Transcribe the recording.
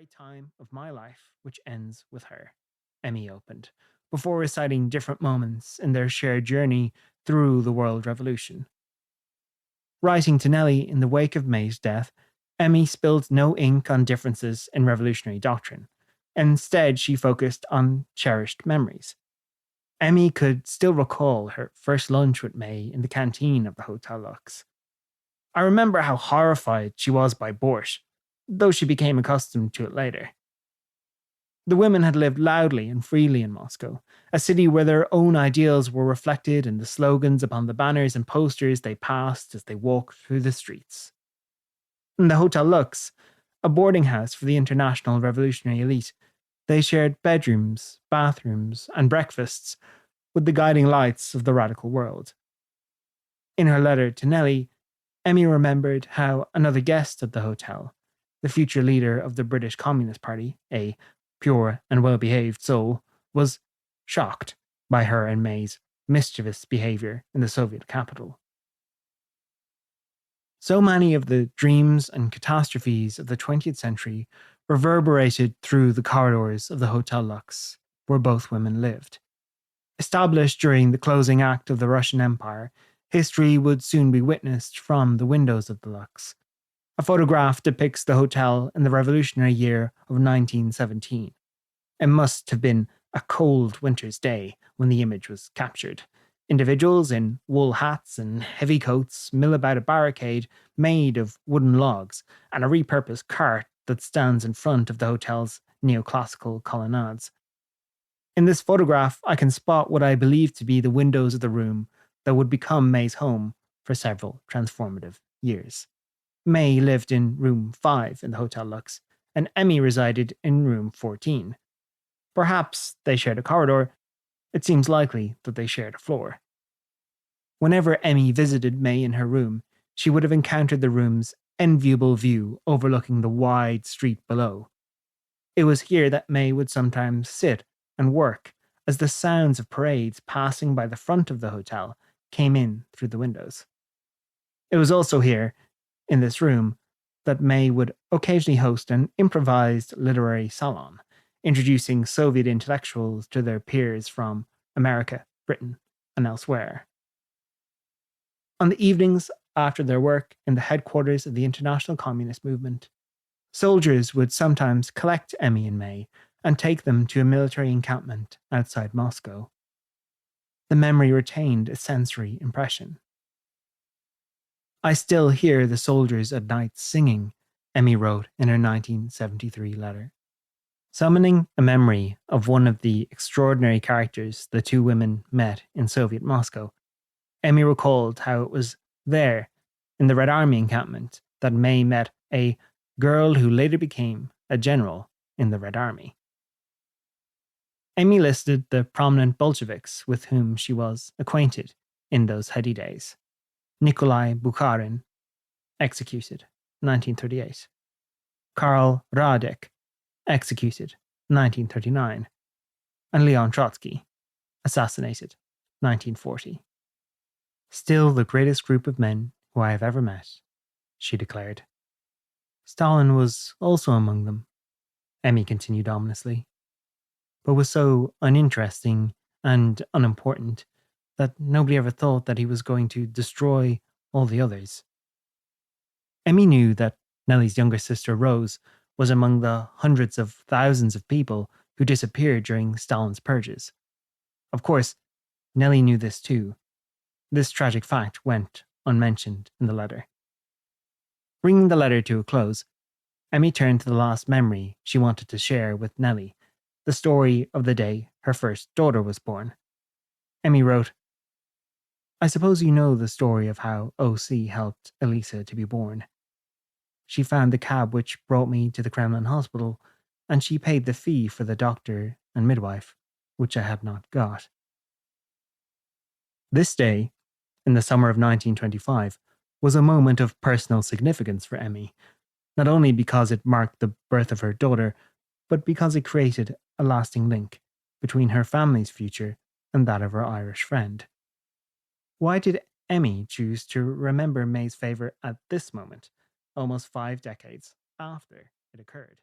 great time of my life, which ends with her, Emmy opened, before reciting different moments in their shared journey through the World Revolution. Writing to Nellie in the wake of May's death, Emmy spilled no ink on differences in revolutionary doctrine. Instead, she focused on cherished memories. Emmy could still recall her first lunch with May in the canteen of the Hotel Lux. I remember how horrified she was by borscht, though she became accustomed to it later. The women had lived loudly and freely in Moscow, a city where their own ideals were reflected in the slogans upon the banners and posters they passed as they walked through the streets. In the Hotel Lux, a boarding house for the international revolutionary elite, they shared bedrooms, bathrooms, and breakfasts with the guiding lights of the radical world. In her letter to Nellie, Emmy remembered how another guest at the hotel, the future leader of the British Communist Party, a pure and well-behaved soul, was shocked by her and May's mischievous behavior in the Soviet capital. So many of the dreams and catastrophes of the 20th century reverberated through the corridors of the Hotel Lux, where both women lived. Established during the closing act of the Russian Empire, history would soon be witnessed from the windows of the Lux. A photograph depicts the hotel in the revolutionary year of 1917. It must have been a cold winter's day when the image was captured. Individuals in wool hats and heavy coats mill about a barricade made of wooden logs and a repurposed cart that stands in front of the hotel's neoclassical colonnades. In this photograph, I can spot what I believe to be the windows of the room that would become May's home for several transformative years. May lived in room 5 in the Hotel Lux, and Emmy resided in room 14. Perhaps they shared a corridor. It seems likely that they shared a floor. Whenever Emmy visited May in her room, she would have encountered the room's enviable view overlooking the wide street below. It was here that May would sometimes sit and work as the sounds of parades passing by the front of the hotel came in through the windows. It was also here, in this room, that May would occasionally host an improvised literary salon, introducing Soviet intellectuals to their peers from America, Britain, and elsewhere. On the evenings after their work in the headquarters of the International Communist Movement, soldiers would sometimes collect Emmy and May and take them to a military encampment outside Moscow. The memory retained a sensory impression. I still hear the soldiers at night singing, Emmy wrote in her 1973 letter. Summoning a memory of one of the extraordinary characters the two women met in Soviet Moscow, Emmy recalled how it was there, in the Red Army encampment, that May met a girl who later became a general in the Red Army. Emmy listed the prominent Bolsheviks with whom she was acquainted in those heady days. Nikolai Bukharin, executed, 1938. Karl Radek, executed, 1939. And Leon Trotsky, assassinated, 1940. Still the greatest group of men who I have ever met, she declared. Stalin was also among them, Emmy continued ominously, but was so uninteresting and unimportant that nobody ever thought that he was going to destroy all the others. Emmy knew that Nellie's younger sister Rose was among the hundreds of thousands of people who disappeared during Stalin's purges. Of course, Nellie knew this too. This tragic fact went unmentioned in the letter. Bringing the letter to a close, Emmy turned to the last memory she wanted to share with Nellie, the story of the day her first daughter was born. Emmy wrote, I suppose you know the story of how OC helped Elisa to be born. She found the cab which brought me to the Kremlin hospital, and she paid the fee for the doctor and midwife, which I had not got. This day, in the summer of 1925, was a moment of personal significance for Emmy, not only because it marked the birth of her daughter, but because it created a lasting link between her family's future and that of her Irish friend. Why did Emmy choose to remember May's favour at this moment, almost 5 decades after it occurred?